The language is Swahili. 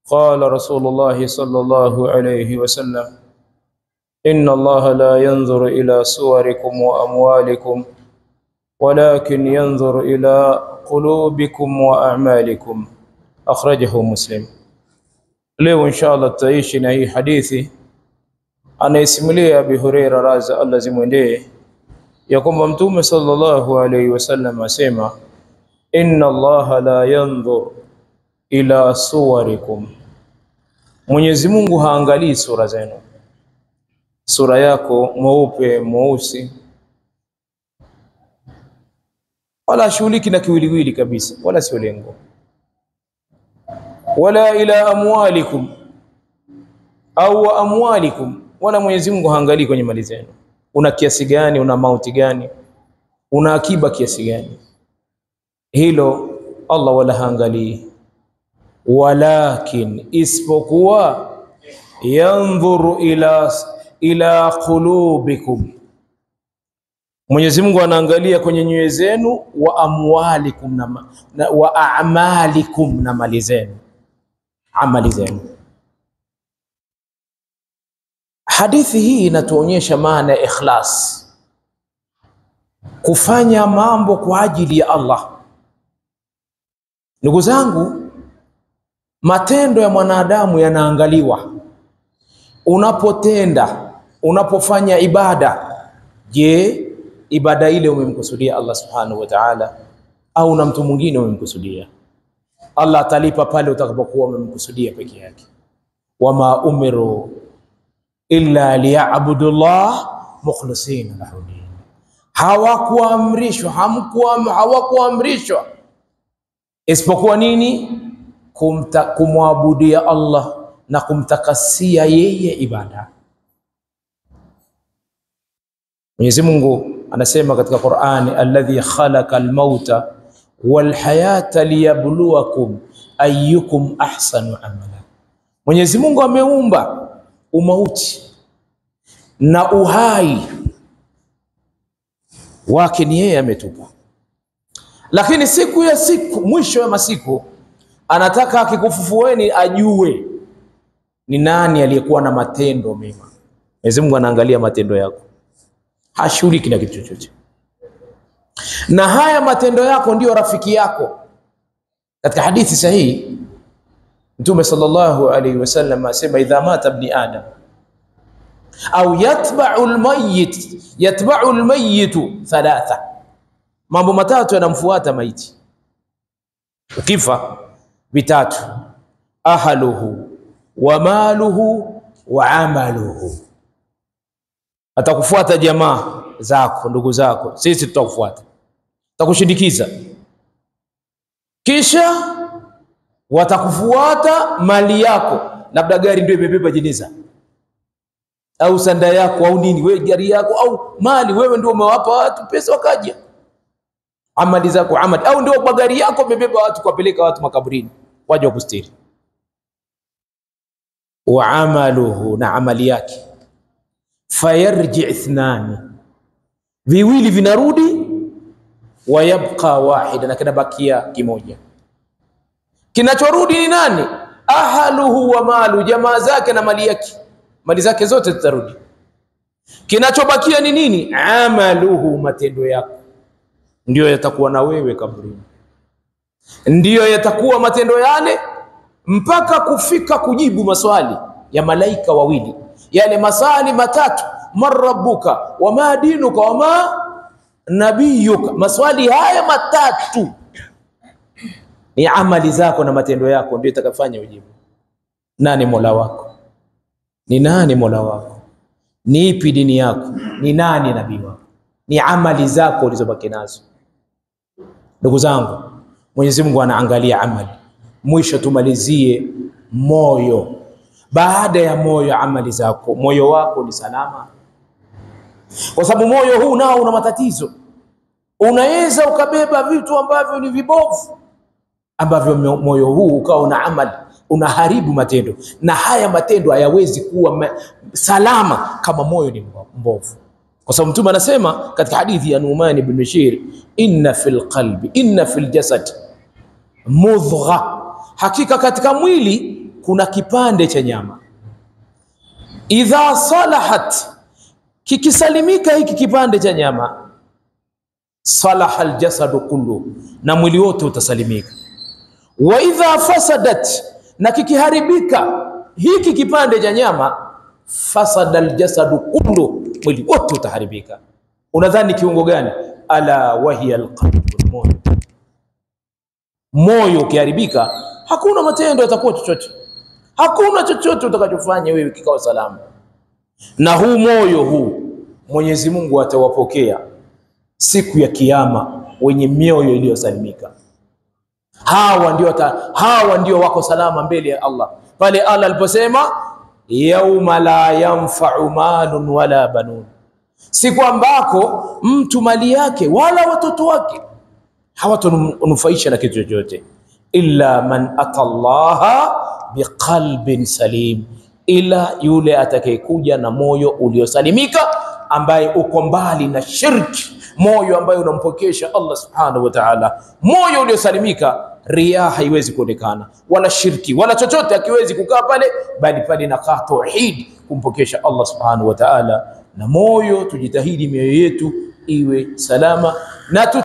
قال رسول الله صلى الله عليه وسلم إن الله لا ينظر إلى صوركم وأموالكم ولكن ينظر إلى قلوبكم وأعمالكم أخرجه مسلم. Leo inshallah tutaishi na hii hadithi anaisimulia Abi Huraira radhi Allah zimwendee ya kwamba Mtume sallallahu alayhi wasallam asema inna Allah la yanzur ila suwarikum, Mwenyezi Mungu haangalii sura zenu, sura yako mweupe mweusi, wala shughuliki na kiwiliwili kabisa, wala sio lengo, wala ila amwalikum au amwalikum, wala Mwenyezi Mungu haangalii kwenye mali zenu, una kiasi gani, una mauti gani, una akiba kiasi gani, hilo Allah wala haangalii. Walakin isipokuwa yanzuru ila qulubikum, Mwenyezi Mungu anaangalia kwenye nyoyo zenu, wa amwalikum wa a'malikum, na mali zenu, amali zenu. Hadithi hii inatuonyesha maana ya ikhlas, kufanya mambo kwa ajili ya Allah. Ndugu zangu, matendo ya mwanadamu yanaangaliwa. Unapotenda, unapofanya ibada, je, ibada ile umemkusudia Allah subhanahu wa ta'ala au na mtu mwingine umemkusudia? Allah atalipa pale utakapokuwa umemkusudia peke yake. Wama umiru illa liya'budullah mukhlisina lahu din. Hawakuamrishwa isipokuwa nini? Kumwabudia Allah na kumtakasia yeye ibada. Mwenyezi Mungu anasema katika Qur'ani, alladhi khalaqa al-mauta wal hayata liyabluwakum ayyukum ahsanu amala. Mwenyezi Mungu ameumba umauti na uhai wake, ni yeye ametupa, lakini mwisho wa masiku anataka akikufufueni ajue ni nani aliyekuwa na matendo mema. Mwenyezi Mungu anaangalia matendo yako, hashughuliki na kitu chochote, na haya matendo yako ndiyo rafiki yako. Katika hadithi sahihi Mtume sallallahu alayhi wasallam asema, idha mata ibn adam au yatba'u al-mayyit thalatha, mambo matatu yanamfuata maiti ukifa, vitatu: ahluhu wa maluhu wa amaluhu. Atakufuata jamaa zako, ndugu zako, sisi tutakufuata, tutakushindikiza. Kisha watakufuata mali yako, labda gari ndio imebeba jeneza au sanda yako au nini, wewe gari yako au mali, wewe ndio umewapa watu pesa wakaja, amali zako, amali, au ndio gari yako imebeba watu kuwapeleka watu makaburini waje kustiri. Wa amaluhu, na amali yake. Fayarji ithnani, viwili vinarudi, wayabqa wahida, na kinabakia kimoja. Kinachorudi ni nani? Ahluhu wa malu, jamaa zake na mali yake, mali zake zote zitarudi. Kinachobakia ni nini? Amaluhu, matendo yako ndio yatakuwa na wewe kaburini, ndio yatakuwa matendo yale mpaka kufika kujibu maswali ya malaika wawili, yale maswali matatu: marabbuka wa ma dinuka wa ma nabiyuka. Maswali haya matatu ni amali zako na matendo yako ndio itakafanya ujibu. Nani Mola wako? Ni nani Mola wako? Ni ipi dini yako? Ni nani nabii wako? Ni amali zako ulizobaki nazo. Ndugu zangu, Mwenyezi Mungu anaangalia amali. Mwisho tumalizie moyo. Baada ya moyo, amali zako. Moyo wako ni salama, kwa sababu moyo huu nao una matatizo. Unaweza ukabeba vitu ambavyo ni vibovu, ambavyo moyo huu ukawa una amali, unaharibu matendo, na haya matendo hayawezi kuwa salama kama moyo ni mbovu. Kwa sababu Mtume anasema katika hadithi ya Nu'man ibn Bashir, inna fil jasad mudgha, hakika katika mwili kuna kipande cha nyama. Idha salahat, kikisalimika hiki kipande cha nyama, salaha aljasadu kullu, na mwili wote utasalimika. Wa idha fasadat, na kikiharibika hiki kipande cha nyama, fasada aljasadu kullu, mwili wote utaharibika. Unadhani kiungo gani? Ala wahiya alqalbu, moyo. Moyo ukiharibika, hakuna matendo yatakuwa chochote, hakuna chochote utakachofanya wewe kikawa salama. Na huu moyo huu Mwenyezi Mungu atawapokea siku ya kiyama wenye mioyo iliyosalimika. Hawa ndio wako salama mbele ya Allah. Pale Allah aliposema yauma la yanfa'u malun wala banun, siku ambako mtu mali yake wala watoto wake hawatanufaisha na kitu chochote, illa man atallaha biqalbin salim, ila yule atakayekuja na moyo uliosalimika, ambaye uko mbali na shirki, moyo ambaye unampokesha Allah subhanahu wa ta'ala, moyo uliosalimika. Riya haiwezi kuonekana, wala shirki wala chochote hakiwezi kukaa pale, bali pale inakaa tauhid, kumpokesha Allah subhanahu wa ta'ala. Na moyo, tujitahidi mioyo yetu iwe salama na